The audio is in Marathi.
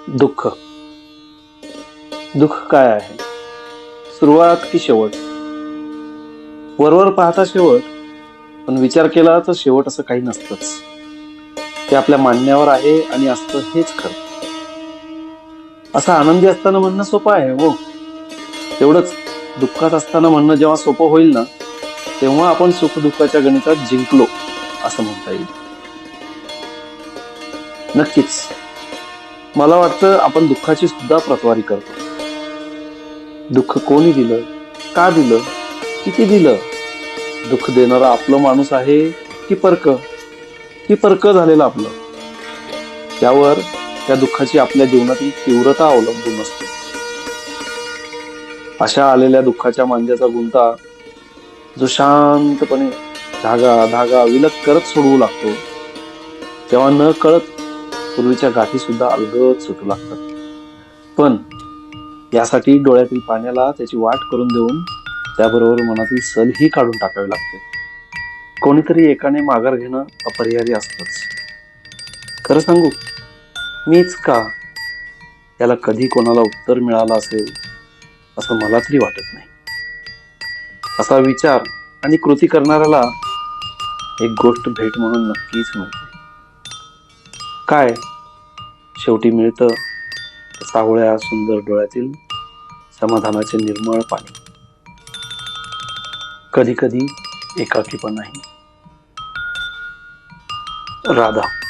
दुःख. दुःख काय आहे? सुरुवात की शेवट? वरवर पाहता शेवट, पण विचार केला तर शेवट असं काही नसतंच. ते आपल्या मानण्यावर आहे आणि असतं हेच खरं. असं आनंदी असताना म्हणणं सोपं आहे हो. तेवढंच दुःखात असताना म्हणणं जेव्हा सोपं होईल ना, तेव्हा आपण सुख दुःखाच्या गणितात जिंकलो असं म्हणता येईल. नक्कीच. मला वाटतं आपण दुःखाची सुद्धा प्रतवारी करतो. दुःख कोणी दिलं? का दिलं? किती दिलं? दुःख देणारा आपलं माणूस आहे की परक? की परक झालेलं आपलं? त्यावर त्या दुःखाची आपल्या जीवनातील तीव्रता अवलंबून असते. अशा आलेल्या दुःखाच्या मांज्याचा गुंता जो शांतपणे धागा धागा विलग करत सोडवू लागतो, तेव्हा न कळत पूर्वीच्या गाठी सुद्धा अलगद सुटू लागतात. पण यासाठी डोळ्यातील पाण्याला त्याची वाट करून देऊन त्याबरोबर मनातील सलही काढून टाकावी लागते. कोणीतरी एकाने माघार घेणं अपरिहार्य असतंच. खरं सांगू, मीच का, याला कधी कोणाला उत्तर मिळालं असेल असं मला तरी वाटत नाही. असा विचार आणि कृती करणाऱ्याला एक गोष्ट भेट म्हणून नक्कीच मिळते. काय? शेवटी मिळतं सावळ्या सुंदर डोळ्यातील समाधानाचे निर्मळ पाणी. कधी कधी एकाकी पण नाही. राधा.